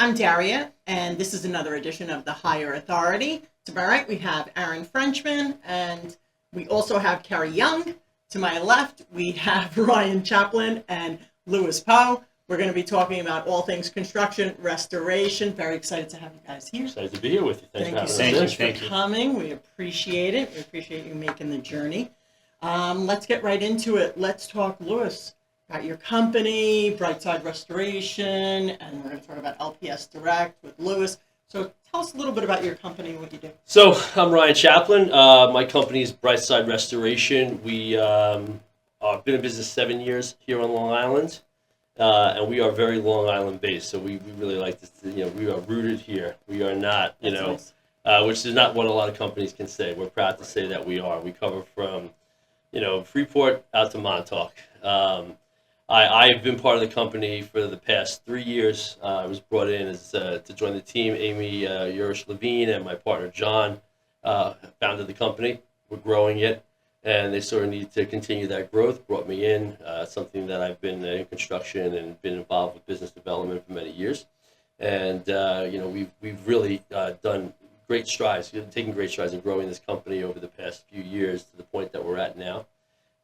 I'm Daria, and this is another edition of The Higher Authority. To my right, we have Aaron Frenchman, and we also have Carrie Young. To my left, we have Ryan Chaplin and Louis Pou. We're going to be talking about all things construction, restoration. Very excited to have you guys here. Excited to be here with you. Thank you so much for coming. We appreciate it. We appreciate you making the journey. Let's get right into it. Let's talk, Louis, about your company, Brightside Restoration, and we're going to talk about LPS Direct with Louis. So tell us a little bit about your company and what you do. So I'm Ryan Chaplin. My company is Brightside Restoration. We have been in business 7 years here on Long Island, and we are very Long Island based. So we really like this. We are rooted here. We are not, Nice. Which is not what a lot of companies can say. We're proud to say that we are. We cover from, Freeport out to Montauk. I've been part of the company for the past 3 years. I was brought in as to join the team. Amy Urish-Levine and my partner John founded the company. We're growing it, and they sort of need to continue that growth. Brought me in, something that I've been in construction and been involved with business development for many years. And we've really done great strides, taken great strides in growing this company over the past few years to the point that we're at now.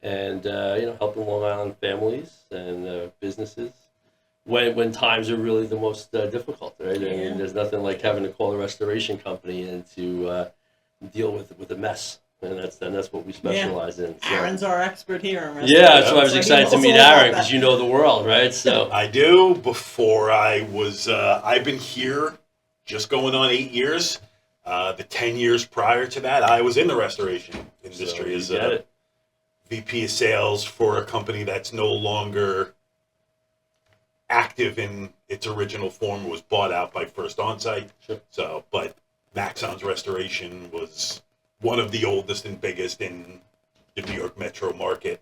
And helping Long Island families and businesses when times are really the most difficult, right? Yeah. I mean, there's nothing like having to call a restoration company and to deal with a mess, and that's what we specialize in. So. Aaron's our expert here on restoration. Yeah, that's why I was excited to meet Aaron, because that. you know the world, right? So I do. Before I've been here just going on 8 years. The 10 years prior to that, I was in the restoration industry as a VP of sales for a company that's no longer active in its original form. It was bought out by First Onsite. Sure. So, but Maxon's Restoration was one of the oldest and biggest in the New York metro market.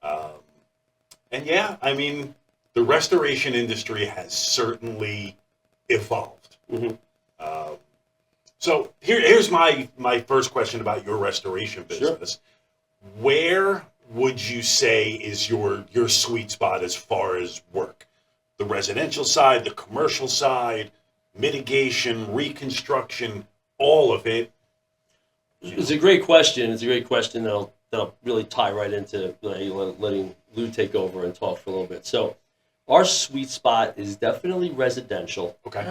And yeah, I mean, the restoration industry has certainly evolved. Mm-hmm. So here's my first question about your restoration business. Sure. Where would you say is your sweet spot as far as work? The residential side, the commercial side, mitigation, reconstruction, all of it? It's a great question. It's a great question that'll really tie right into letting Lou take over and talk for a little bit. So our sweet spot is definitely residential. Okay.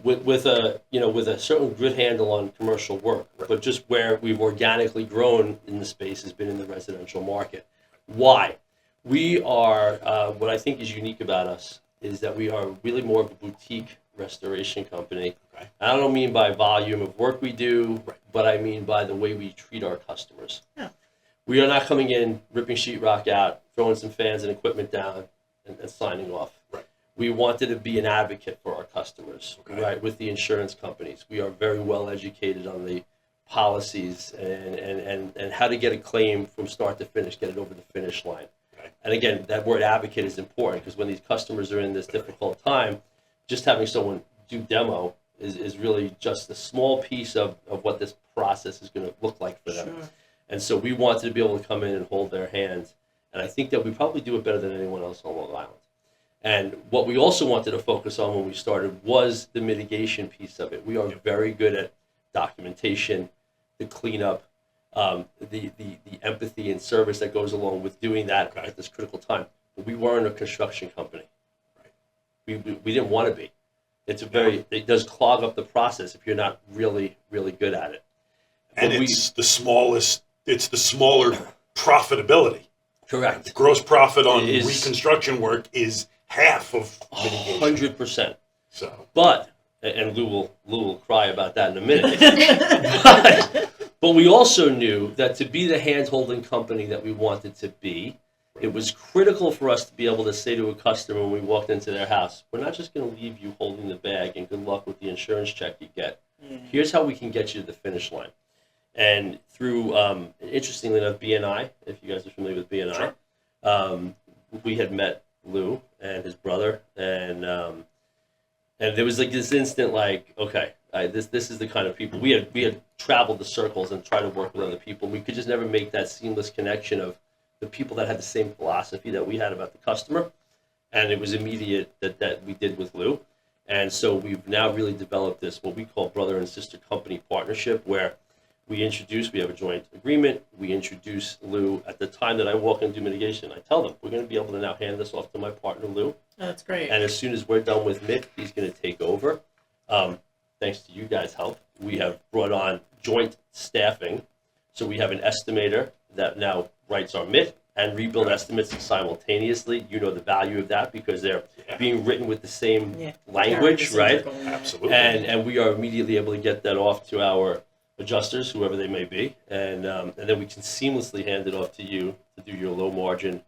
With a certain good handle on commercial work, right. But just where we've organically grown in the space has been in the residential market. Why? We are what I think is unique about us is that we are really more of a boutique restoration company. Okay. I don't mean by volume of work we do, right. But I mean by the way we treat our customers. Yeah. We are not coming in, ripping sheetrock out, throwing some fans and equipment down, and signing off. Right. We wanted to be an advocate for our customers, okay. right, with the insurance companies. We are very well educated on the policies and how to get a claim from start to finish, get it over the finish line. Okay. And again, that word advocate is important because when these customers are in this difficult time, just having someone do demo is really just a small piece of what this process is going to look like for them. Sure. And so we wanted to be able to come in and hold their hands. And I think that we probably do it better than anyone else on Long Island. And what we also wanted to focus on when we started was the mitigation piece of it. We are very good at documentation, the cleanup, the empathy and service that goes along with doing that at this critical time. But we weren't a construction company. Right. We didn't want to be. It does clog up the process if you're not really, really good at it. And it's the smaller profitability. Correct. The gross profit on reconstruction work is half of mitigation. 100%. So, but and Lou will cry about that in a minute. but we also knew that to be the hand-holding company that we wanted to be, it was critical for us to be able to say to a customer when we walked into their house, we're not just going to leave you holding the bag and good luck with the insurance check you get. Here's how we can get you to the finish line. And through, interestingly enough, BNI, if you guys are familiar with BNI, sure. We had met Lou and his brother, and there was like this instant, like, okay, this is the kind of people we had traveled the circles and tried to work with other people. We could just never make that seamless connection of the people that had the same philosophy that we had about the customer, and it was immediate that we did with Lou. And so we've now really developed this, what we call brother and sister company partnership, where we have a joint agreement. We introduce Lou at the time that I walk and do mitigation. I tell them, we're going to be able to now hand this off to my partner, Lou. That's great. And as soon as we're done with MIT, he's going to take over. Thanks to you guys' help, we have brought on joint staffing. So we have an estimator that now writes our MIT and rebuild estimates simultaneously. You know the value of that because they're being written with the same language, right? Absolutely. And we are immediately able to get that off to our adjusters, whoever they may be, and then we can seamlessly hand it off to you to do your low margin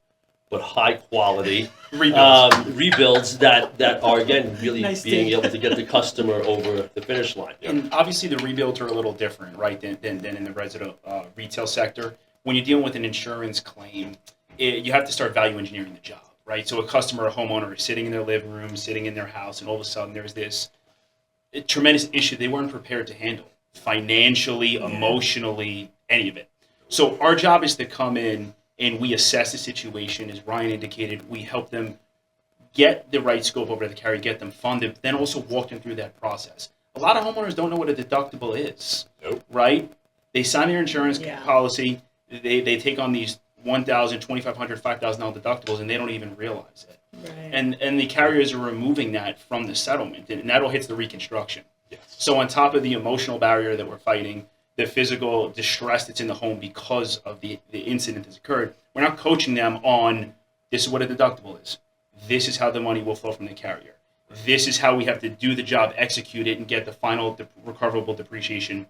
but high quality rebuilds that are again really being able to get the customer over the finish line. And obviously the rebuilds are a little different, right, than in the residential retail sector. When you're dealing with an insurance claim, you have to start value engineering the job, right? So a customer or homeowner is sitting in their living room, sitting in their house, and all of a sudden there's this tremendous issue they weren't prepared to handle, financially, emotionally, any of it. So our job is to come in and we assess the situation. As Ryan indicated, we help them get the right scope over the carrier, get them funded, then also walk them through that process. A lot of homeowners don't know what a deductible is, right? They sign their insurance policy, they take on these $1,000, $2,500, $5,000 deductibles, and they don't even realize it. Right. And the carriers are removing that from the settlement, and that all hits the reconstruction. Yes. So on top of the emotional barrier that we're fighting, the physical distress that's in the home because of the incident that's occurred, we're not coaching them on this is what a deductible is. This is how the money will flow from the carrier. This is how we have to do the job, execute it, and get the final recoverable depreciation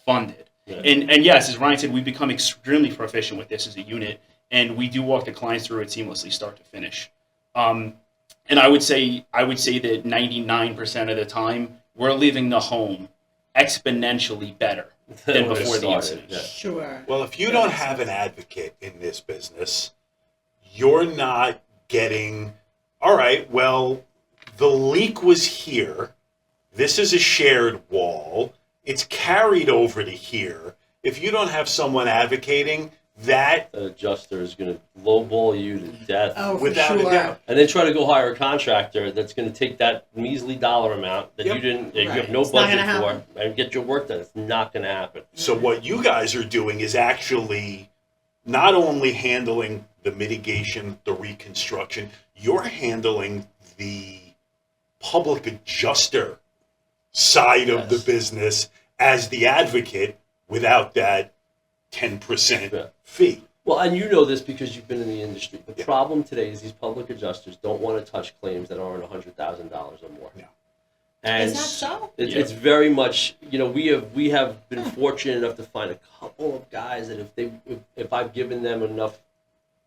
funded. Yeah. And yes, as Ryan said, we've become extremely proficient with this as a unit, and we do walk the clients through it seamlessly, start to finish. And I would say that 99% of the time, we're leaving the home exponentially better than before the incident. Yeah. Sure. Well, if you don't have an advocate in this business, you're not getting, all right, well, the leak was here. This is a shared wall. It's carried over to here. If you don't have someone advocating, that the adjuster is going to lowball you to death without a doubt. And then try to go hire a contractor that's going to take that measly dollar amount that you didn't, you have no budget for, and get your work done. It's not going to happen. So what you guys are doing is actually not only handling the mitigation, the reconstruction, you're handling the public adjuster side of the business as the advocate without that 10% fee. Well, and you know this because you've been in the industry. The problem today is these public adjusters don't want to touch claims that aren't $100,000 or more. No. And is that so? It's very much, you know, we have been fortunate enough to find a couple of guys that if I've given them enough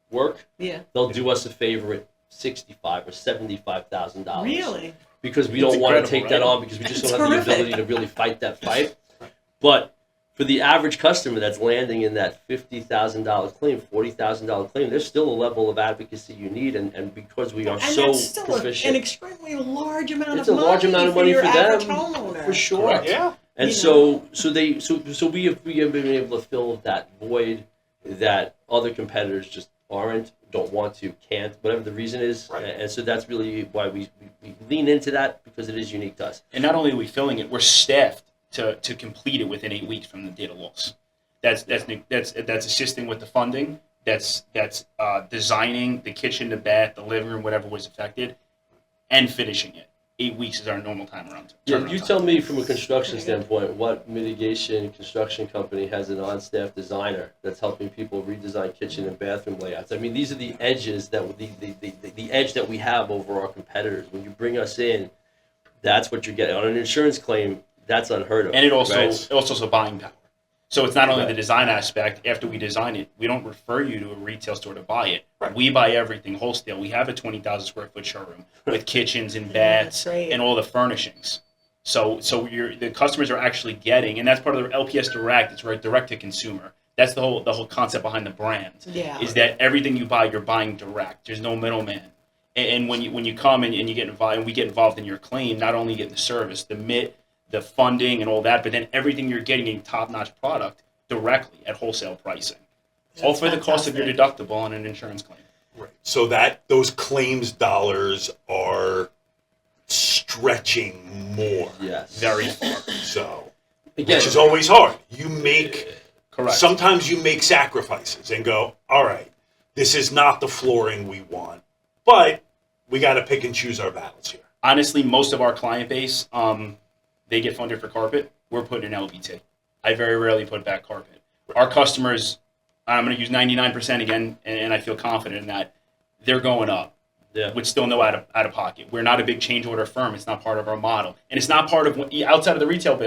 work, they'll do us a favor at $65,000 or $75,000. Really? Because we don't want to take that on because we just don't have the ability to really fight that fight. But for the average customer that's landing in that $50,000 claim, $40,000 claim, there's still a level of advocacy you need, and because we are so that's still proficient, an extremely large amount of money. It's a large amount of money your for average them, homeowner. for sure. Correct. Yeah. And so we have been able to fill that void that other competitors just aren't, don't want to, can't, whatever the reason is. Right. And so that's really why we lean into that, because it is unique to us. And not only are we filling it, we're staffed to complete it within 8 weeks from the date of loss. That's assisting with the funding. That's designing the kitchen, the bath, the living room, whatever was affected, and finishing it. 8 weeks is our normal time around. Yeah, you tell me from a construction standpoint, what mitigation construction company has an on-staff designer that's helping people redesign kitchen and bathroom layouts? I mean, these are the edges that the edge that we have over our competitors. When you bring us in, that's what you're getting on an insurance claim. That's unheard of. And it also is a buying power. So it's not only the design aspect. After we design it, we don't refer you to a retail store to buy it. Right. We buy everything wholesale. We have a 20,000 square foot showroom with kitchens and baths and all the furnishings. So the customers are actually getting, and that's part of the LPS Direct. It's right, direct to consumer. That's the whole concept behind the brand. Yeah. Is that everything you buy, you're buying direct. There's no middleman. And when you come and you get involved, and we get involved in your claim, not only get the service, the funding and all that, but then everything you're getting a top-notch product directly at wholesale pricing. That's all for the cost of your deductible on an insurance claim. Right. So that those claims dollars are stretching more. Yes. Very far. So, Again, which is always hard. You make, Correct. sometimes you make sacrifices and go, all right, this is not the flooring we want, but we got to pick and choose our battles here. Honestly, most of our client base, they get funded for carpet. We're putting in LVT. I very rarely put back carpet. Our customers, I'm going to use 99% again, and I feel confident in that, they're going up. Yeah. With still no out of pocket. We're not a big change order firm. It's not part of our model, and it's not part of outside of the retail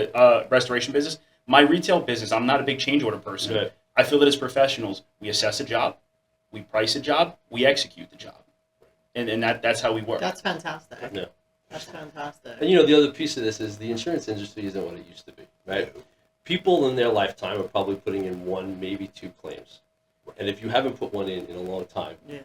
restoration business. My retail business, I'm not a big change order person. Right. I feel that as professionals, we assess a job, we price a job, we execute the job, and that's how we work. That's fantastic. Yeah. That's fantastic. And the other piece of this is the insurance industry isn't what it used to be, right? People in their lifetime are probably putting in 1, maybe 2 claims. And if you haven't put one in a long time, Yeah.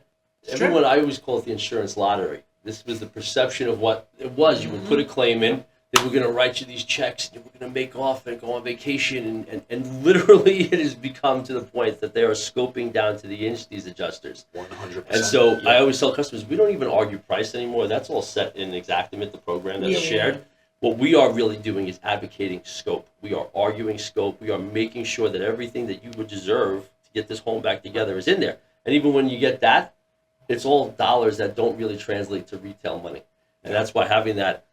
everyone, I always call it the insurance lottery. This was the perception of what it was. You would put a claim in, they were going to write you these checks, and you were going to make off and go on vacation. And literally it has become to the point that they are scoping down to the inch, these adjusters. 100%. And so I always tell customers, we don't even argue price anymore. That's all set in Xactimate, the program that's shared. What we are really doing is advocating scope. We are arguing scope. We are making sure that everything that you would deserve to get this home back together is in there. And even when you get that, it's all dollars that don't really translate to retail money. And that's why having that,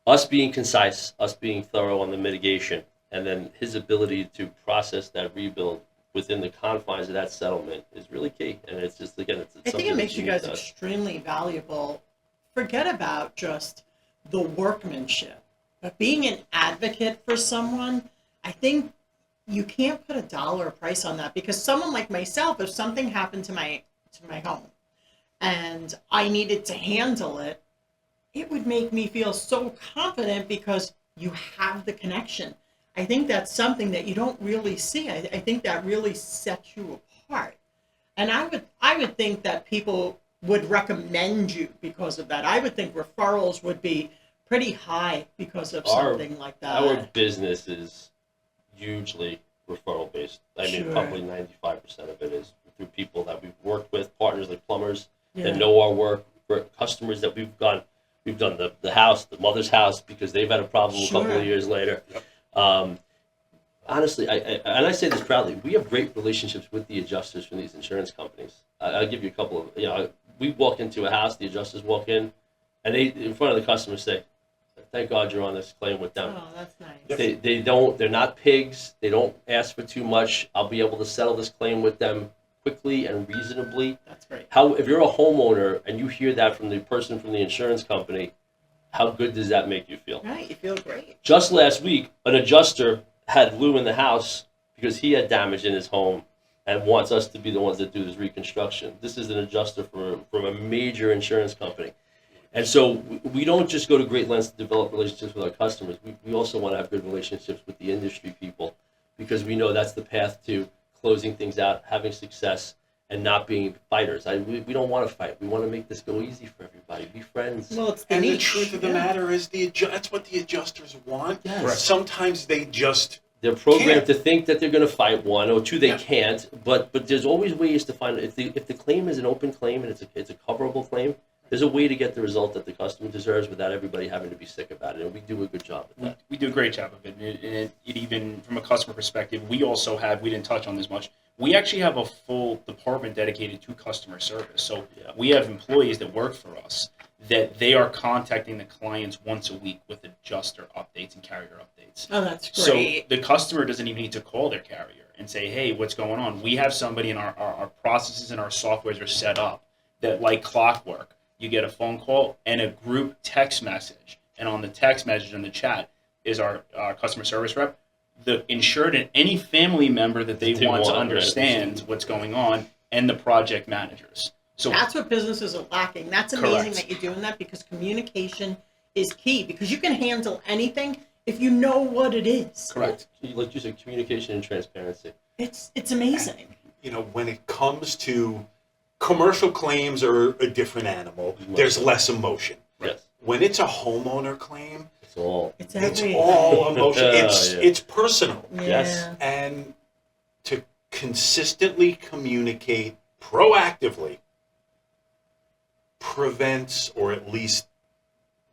us being concise, us being thorough on the mitigation, and then his ability to process that rebuild within the confines of that settlement is really key. And it's just, again, it's I think it makes you guys extremely valuable. Forget about just the workmanship, but being an advocate for someone, I think you can't put a dollar price on that, because someone like myself, if something happened to my home and I needed to handle it, it would make me feel so confident because you have the connection. I think that's something that you don't really see. I think that really sets you apart. And I would think that people would recommend you because of that. I would think referrals would be pretty high because of something like that. Our business is hugely referral based. I mean, Sure. probably 95% of it is through people that we've worked with, partners like plumbers Yeah. that know our work, for customers that we've done the house, the mother's house, because they've had a problem a couple Sure. of years later. Honestly, I say this proudly, we have great relationships with the adjusters from these insurance companies. I'll give you a couple of, we walk into a house, the adjusters walk in, and they, in front of the customer, say, thank God you're on this claim with them. Oh, that's nice. They're not pigs. They don't ask for too much. I'll be able to settle this claim with them quickly and reasonably. That's great. If you're a homeowner and you hear that from the person from the insurance company, how good does that make you feel? Right, you feel great. Just last week, an adjuster had Lou in the house because he had damage in his home and wants us to be the ones that do this reconstruction. This is an adjuster from a major insurance company. And so we don't just go to great lengths to develop relationships with our customers. We also want to have good relationships with the industry people, because we know that's the path to closing things out, having success, and not being fighters. We don't want to fight. We want to make this go easy for everybody. Be friends. Well, it's And the truth of the matter is, that's what the adjusters want. Yes. Sometimes they just They're programmed can't. to think that they're going to fight 1 or 2. They Yeah. can't. But there's always ways to find if the claim is an open claim and it's a coverable claim. There's a way to get the result that the customer deserves without everybody having to be sick about it, and we do a good job of that. We do a great job of it. And it even from a customer perspective, we also have, we didn't touch on this much, we actually have a full department dedicated to customer service. So Yeah. we have employees that work for us that they are contacting the clients once a week with adjuster updates and carrier updates. Oh, that's So great. the customer doesn't even need to call their carrier and say, hey, what's going on? We have somebody in our processes and our softwares are set up that, like clockwork, you get a phone call and a group text message. And on the text message in the chat is our customer service rep, the insured and any family member that they want to understand what's going on, and the project managers. So That's what businesses are lacking. That's amazing Correct. that you're doing that, because communication is key, because you can handle anything if you know what it is. correct. Like you said, communication and transparency. It's amazing. when it comes to commercial claims are a different animal. There's less emotion. Yes. When it's a homeowner claim, It's all. It's it's everything. all emotion. Yeah. It's personal. Yeah. Yes. And to consistently communicate proactively prevents, or at least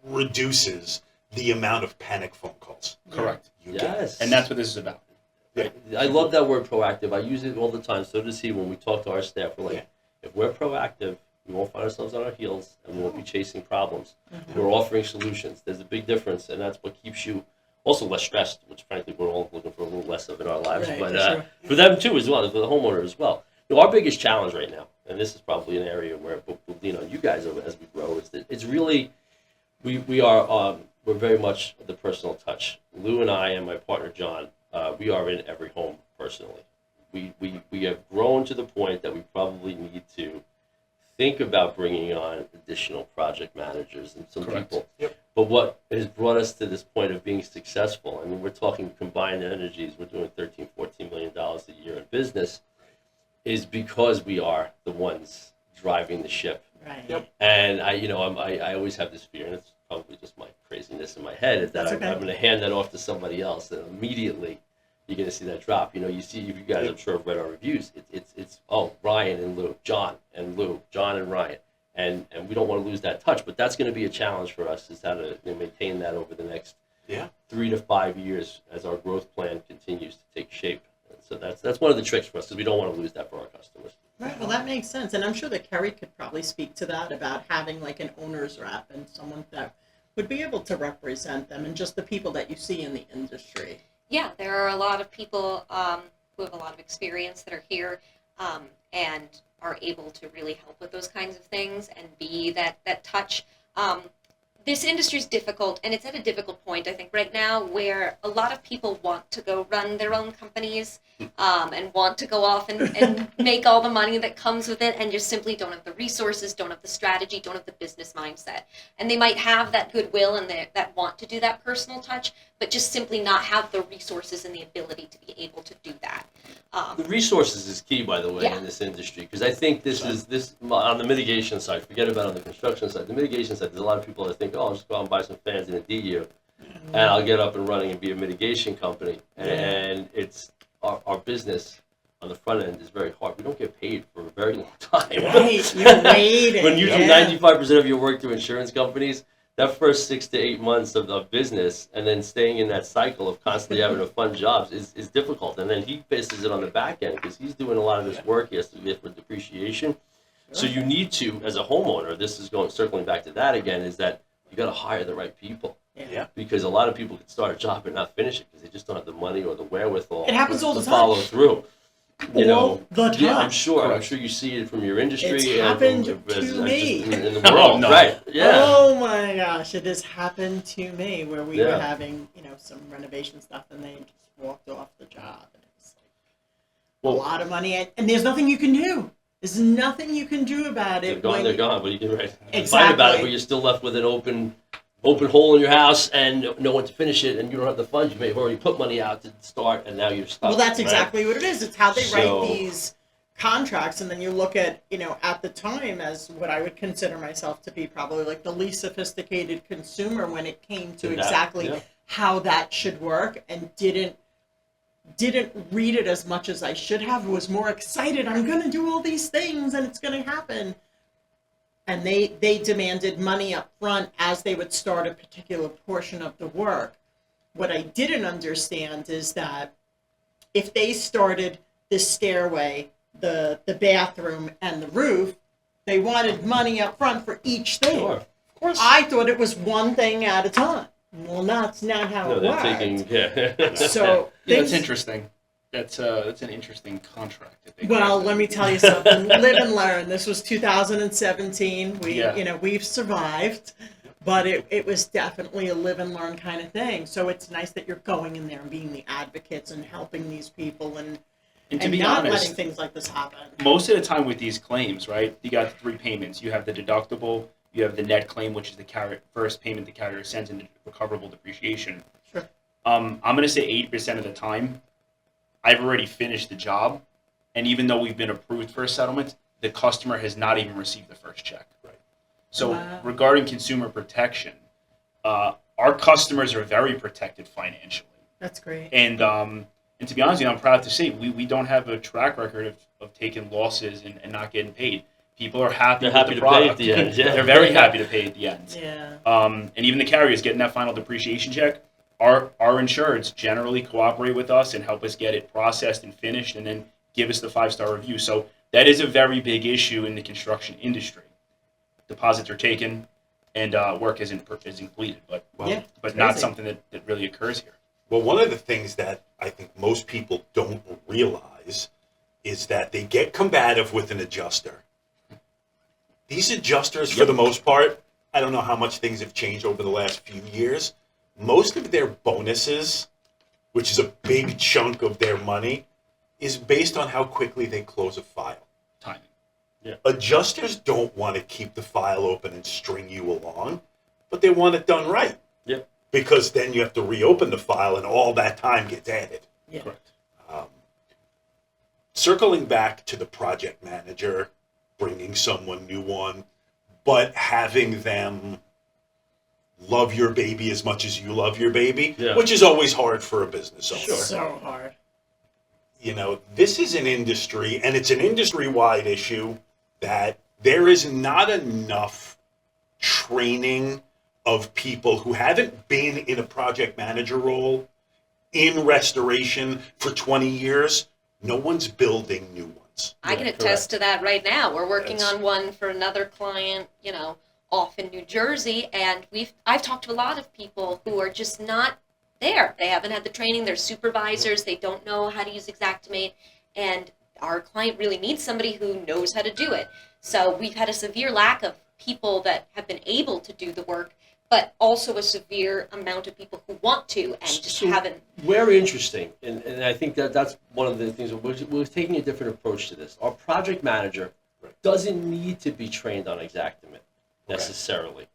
reduces the amount of panic phone calls. Correct. You get. Yes. And that's what this is about. I love that word proactive. I use it all the time. So does he when we talk to our staff. We're like, Yeah. if we're proactive, we won't find ourselves on our heels and we won't be chasing problems. We're offering solutions. There's a big difference, and that's what keeps you also less stressed, which frankly we're all looking for a little less of in our lives. Right, but for sure. for them too as well, for the homeowner as well. Our biggest challenge right now, and this is probably an area where we'll lean on you guys as we grow, is that it's really we're very much the personal touch. Lou and I and my partner John, we are in every home personally. We have grown to the point that we probably need to think about bringing on additional project managers and some Correct. people. Yep. But what has brought us to this point of being successful, I mean, we're talking combined energies, we're doing $13-14 million a year in business, is because we are the ones driving the ship. Right. Yep. And I always have this fear, and it's probably just my craziness in my head, is that That's I'm okay. going to hand that off to somebody else, and immediately you're going to see that drop. You see, if you guys, I'm sure, have read our reviews, it's Ryan and Lou, John and Lou, John and Ryan, and we don't want to lose that touch, but that's going to be a challenge for us, is how to maintain that over the next 3 to 5 years as our growth plan continues to take shape. And so that's one of the tricks for us, because we don't want to lose that for our customers. Right, well, that makes sense. And I'm sure that Kerry could probably speak to that about having like an owner's rep and someone that would be able to represent them and just the people that you see in the industry. Yeah, there are a lot of people who have a lot of experience that are here and are able to really help with those kinds of things and be that touch. This industry is difficult, and it's at a difficult point, I think, right now, where a lot of people want to go run their own companies and want to go off and make all the money that comes with it, and just simply don't have the resources, don't have the strategy, don't have the business mindset. And they might have that goodwill and that want to do that personal touch, but just simply not have the resources and the ability to be able to do that. The resources is key, by the way, Yeah. in this industry, because I think this on the mitigation side. Forget about on the construction side. The mitigation side, there's a lot of people that think, oh, I'll just go out and buy some fans in a DU, and I'll get up and running and be a mitigation company. And it's our business on the front end is very hard. We don't get paid for a very long time. Right, you're waiting. When you do yeah. 95% of your work through insurance companies, that first 6 to 8 months of business and then staying in that cycle of constantly having to fund jobs is difficult. And then he faces it on the back end because he's doing a lot of this work. He has to get for depreciation. So you need to, as a homeowner, this is circling back to that again, is that you got to hire the right people. Yeah. Because a lot of people can start a job and not finish it because they just don't have the money or the wherewithal It happens all to the time. follow through. All the time. Yeah, I'm sure. I'm Correct. sure you see it from your industry. It's and happened from- to me. just in the world, No. right? Yeah. Oh my gosh, it has happened to me where we were Yeah. having, some renovation stuff and they just walked off the job. And it was like Well- a lot of money and there's nothing you can do. There's nothing you can do about it. They're gone. But you can fight Exactly. about it, but you're still left with an open hole in your house and no one to finish it, and you don't have the funds. You may have already put money out to start, and now you're stuck. Well, that's right? exactly what it is. It's how they So- write these contracts, and then you look at, at the time as what I would consider myself to be probably like the least sophisticated consumer when it came to That, exactly yeah. how that should work, and didn't read it as much as I should have. Was more excited. I'm going to do all these things, and it's going to happen. And they demanded money up front as they would start a particular portion of the work. What I didn't understand is that if they started the stairway, the bathroom, and the roof, they wanted money up front for each thing. Sure. Of course. I thought it was one thing at a time. Well, that's not how No, it they're works. taking. Yeah. So Yeah, that's things- interesting. That's an interesting contract. That they Well, crafted. let me tell you something. Live and learn. This was 2017. Yeah. We've survived, but it was definitely a live and learn kind of thing. So it's nice that you're going in there and being the advocates and helping these people and to be not honest, letting things like this happen. most of the time with these claims, right, you got 3 payments. You have the deductible, you have the net claim, which is the first payment the carrier sends into recoverable depreciation. Sure. I'm going to say 80% of the time, I've already finished the job, and even though we've been approved for a settlement, the customer has not even received the first check. Right. So Wow. regarding consumer protection, our customers are very protected financially. That's great. And to be honest with you, I'm proud to say we don't have a track record of taking losses and not getting paid. People are happy They're with happy the to pay product. at the end, yeah. They're very happy to pay at the end. Yeah. And even the carriers getting that final depreciation check, our insureds generally cooperate with us and help us get it processed and finished, and then give us the 5-star review. So that is a very big issue in the construction industry. Deposits are taken, and work isn't completed, but Yeah, not crazy. something that really occurs here. Well, one of the things that I think most people don't realize is that they get combative with an adjuster. These adjusters, for the most part, I don't know how much things have changed over the last few years. Most of their bonuses, which is a big chunk of their money, is based on how quickly they close a file. Timing. Adjusters don't want to keep the file open and string you along, but they want it done right. Yep. Because then you have to reopen the file and all that time gets added. Yeah. Correct. Circling back to the project manager, bringing someone new on, but having them love your baby as much as you love your baby, Yeah. which is always hard for a business owner. So hard. You know, this is an industry, and it's an industry-wide issue, that there is not enough training of people who haven't been in a project manager role in restoration for 20 years. No one's building new ones. I can Yeah, attest to that right now. We're working That's- on one for another client, off in New Jersey, and I've talked to a lot of people who are just not there. They haven't had the training, they're supervisors, they don't know how to use Xactimate, and our client really needs somebody who knows how to do it. So we've had a severe lack of people that have been able to do the work, but also a severe amount of people who want to and just So- haven't. Very interesting, and I think that's one of the things. We're taking a different approach to this. Our project manager doesn't need to be trained on Xactimate necessarily.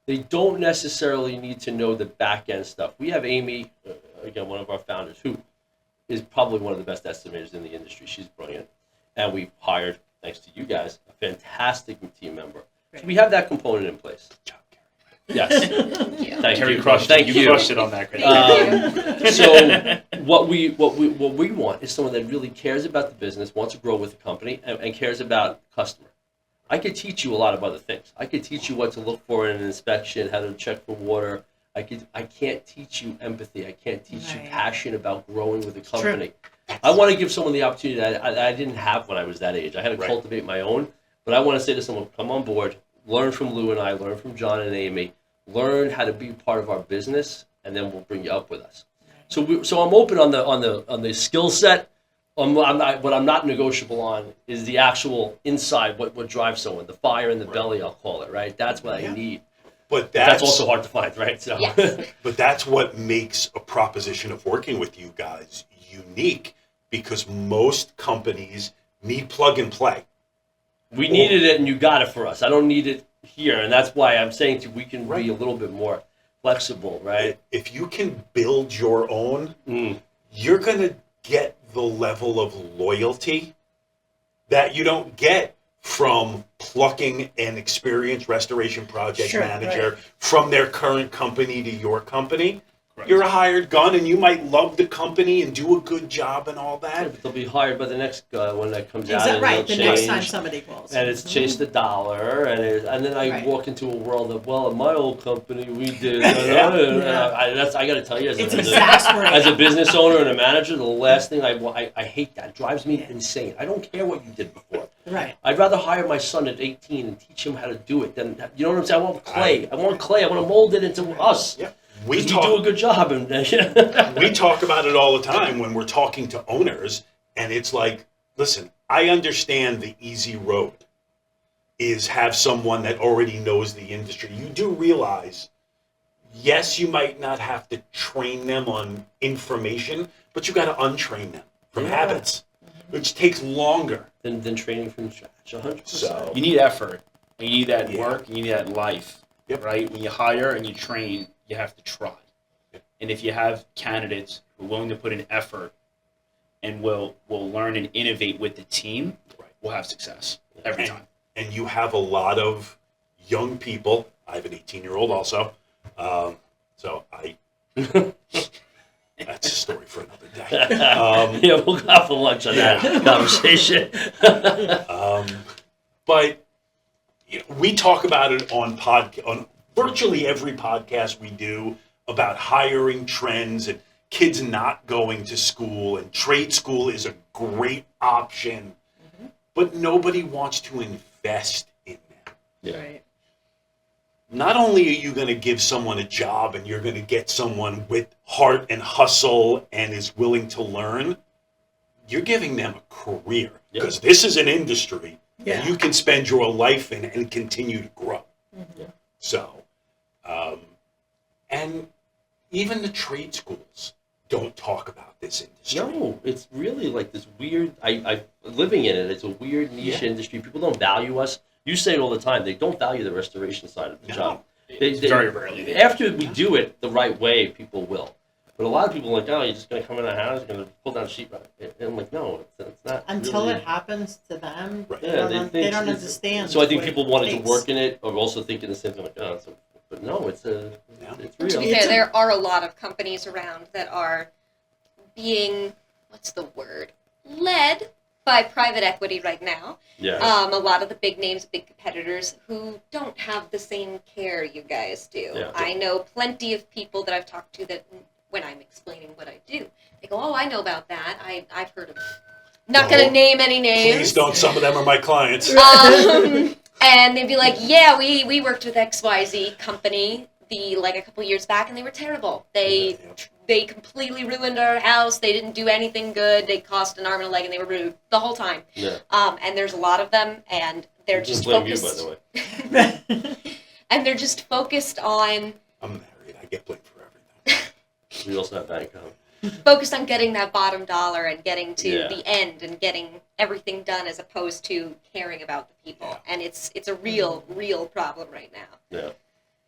They don't necessarily need to know the back end stuff. We have Amy, again, one of our founders, who is probably one of the best estimators in the industry. She's brilliant, and we've hired, thanks to you guys, a fantastic team member. So we have that component in place. Yes. Yeah. Thank Terry you. crushed Thank it. you. You crushed it on that. Great. So what we want is someone that really cares about the business, wants to grow with the company, and cares about customer. I could teach you a lot of other things. I could teach you what to look for in an inspection, how to check for water. I can't teach you empathy. I can't teach you Right. passion about growing with a true. company. I want to give someone the opportunity that I didn't have when I was that age. I had to Right. cultivate my own, but I want to say to someone, come on board, learn from Lou and I, learn from John and Amy, learn how to be part of our business, and then we'll bring you up with us. So I'm open on the skill set. What I'm not negotiable on is the actual inside, what drives someone, the fire in the belly, I'll call it, right? That's what I need. But That's also hard to find, right? So Yes. But that's what makes a proposition of working with you guys unique, because most companies need plug and play. we needed it, and you got it for us. I don't need it here, and that's why I'm saying to you, we can Right. be a little bit more flexible, right? If you can build your own, Mm. you're going to get the level of loyalty that you don't get from plucking an experienced restoration project Sure, manager from their current company to your company. Correct. You're a hired gun, and you might love the company and do a good job and all Yeah, that. but they'll be hired by the next guy when that comes out, Exactly. and Right. they'll The next change. time somebody calls. And it's chase the dollar, and then I Right. walk into a world of, well, in my old company we did. Yeah. I got to tell you, It's as exasperating. a business owner and a manager, the last thing I hate that. It drives me insane. I don't care what you did before. Right. I'd rather hire my son at 18 and teach him how to do it than, you know what I'm saying? I want clay. I want clay. I want to mold it into us. Yeah. 'Cause We we do a talk, good job. And we talk about it all the time when we're talking to owners, and it's like, listen, I understand the easy road is have someone that already knows the industry. You do realize, yes, you might not have to train them on information, but you got to untrain them from Yeah. habits, which takes longer. than training from scratch, 100%. So You need effort. You need that Yeah. work. You need that life. Yep. Right? When you hire and you train, you have to try. Yep. And if you have candidates who are willing to put in effort and will learn and innovate with the team, Right. we'll have success every time. and you have a lot of young people. I have an 18-year-old also. So that's a story for another day. Yeah, we'll go out for lunch on that conversation. But we talk about it on virtually every podcast we do about hiring trends and kids not going to school, and trade school is a great option, but nobody wants to invest in them. Yeah. Right. Not only are you going to give someone a job and you're going to get someone with heart and hustle and is willing to learn, you're giving them a career, because this is an industry that you can spend your life in and continue to grow. Yeah. So, and even the trade schools don't talk about this industry. No, it's really like this weird. I living in it. It's a weird niche industry. People don't value us. You say it all the time. They don't value the restoration side of the job. They, very rarely. After we do it the right way, people will. But a lot of people are like, oh, you're just going to come in a house, you're going to pull down a sheetrock. And I'm like, no, it's not. Until really... it happens to them, Right. they Yeah, don't understand. So I think what people it wanted to takes. work in it, are also thinking the same thing. Like, oh, but no, it's To real. be fair, there are a lot of companies around that are being, what's the word, led by private equity right now. Yeah. A lot of the big names, big competitors who don't have the same care you guys do. Yeah. I know plenty of people that I've talked to that when I'm explaining what I do, they go, oh, I know about that. I've heard of it. Not going to name any names. Please don't. Some of them are my clients. And they'd be like, yeah, we worked with XYZ company a couple years back, and they were terrible. They completely ruined our house. They didn't do anything good. They cost an arm and a leg, and they were rude the whole time. Yeah. And there's a lot of them, and they're just blame you, focused. by the way. And they're just focused on I'm married. I get blamed for everything. We also have bank getting that bottom dollar and getting to the end and getting everything done, as opposed to caring about the people. And it's a real problem right now. Yeah.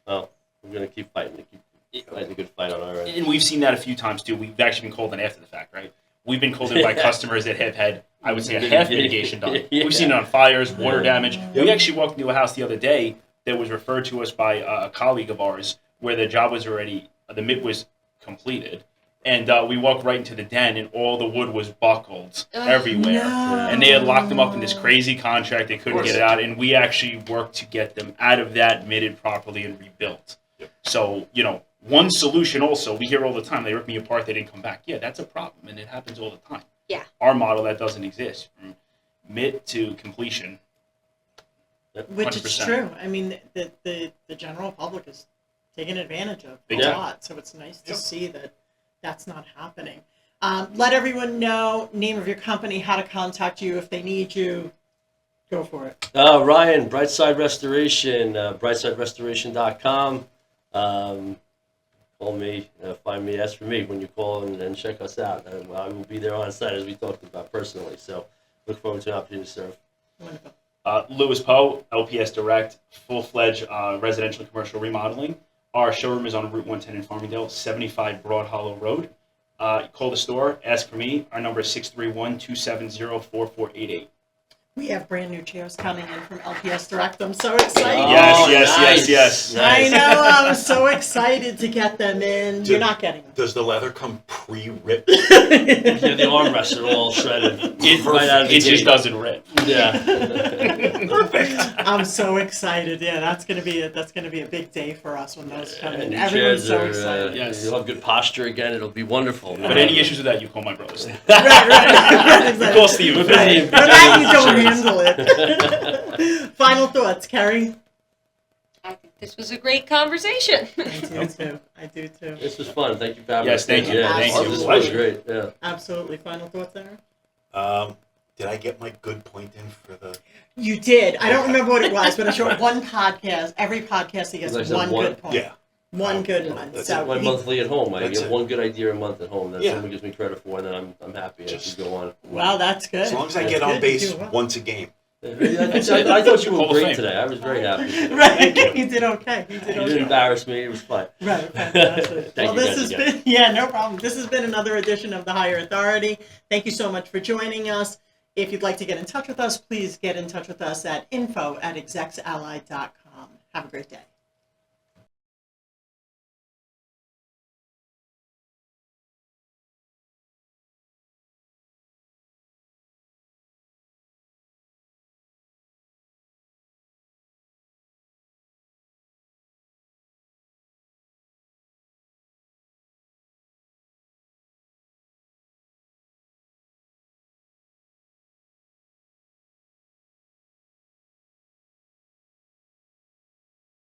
Well, we're gonna keep fighting. Keep fighting a good fight on our end. And we've seen that a few times too. We've actually been called in after the fact, right? We've been called in by customers that have had, I would say, a half mitigation done. We've seen it on fires, water damage. We actually walked into a house the other day that was referred to us by a colleague of ours, where the job was already, the MIT was completed. And we walked right into the den, and all the wood was buckled everywhere. No. And they had locked them up in this crazy contract. They couldn't get it out. And we actually worked to get them out of that, admitted properly, and rebuilt. Yep. So, one solution also, we hear all the time, they rip me apart, they didn't come back. Yeah, that's a problem, and it happens all the time. Yeah. Our model, that doesn't exist. From MIT to completion. Which is 100%. true. I mean, the general public is taking advantage of a Yeah. lot, so it's nice to see that that's not happening. Let everyone know, name of your company, how to contact you if they need you. Go for it. Ryan, Brightside Restoration, brightsiderestoration.com. Call me, find me, ask for me when you call and check us out. I will be there on site, as we talked about personally. So look forward to an opportunity to serve. Wonderful. Louis Pou, LPS Direct, full-fledged residential and commercial remodeling. Our showroom is on Route 110 in Farmingdale, 75 Broad Hollow Road. Call the store, ask for me. Our number is 631-270-4488. We have brand new chairs coming in from LPS Direct. I'm so excited. Oh, Yes. I know. I'm so excited to get them in. You're not getting them. Does the leather come pre-ripped? Yeah, the armrests are all shredded. Right out of the It just gate. doesn't rip. Yeah. Perfect. I'm so excited. Yeah, that's gonna be a big day for us when those come in. And your Everyone's chairs so are, excited. Yes. You'll have good posture again. It'll be wonderful. But any issues with that, you call my brothers. Right. Exactly. Call Steve. We're busy. For that, you don't handle it. Final thoughts, Carrie? I think this was a great conversation. I do too. This was fun. Thank you for having Yes, us. thank you. Yeah, Thank you. This was great. Yeah. Absolutely. Final thoughts there? Did I get my good point in for the... You did. I don't remember what it was, but I'm sure one podcast, every podcast he gets As I said, one one. good point. Yeah. One good one. That's So My he- monthly at home. I That's get it. one good idea a month at home that Yeah. someone gives me credit for, and then I'm happy as Just- we go on. Wow, that's good. As long as I That's get on good. base You do well. once a game. I thought you Hall were of great Fame. today. I was very happy. Right. You did okay. You did You didn't okay. embarrass me. It was fine. Right, fantastic. Thank Well, you this guys has again. been, no problem. This has been another edition of The Higher Authority. Thank you so much for joining us. If you'd like to get in touch with us, please get in touch with us at info@execsally.com. Have a great day.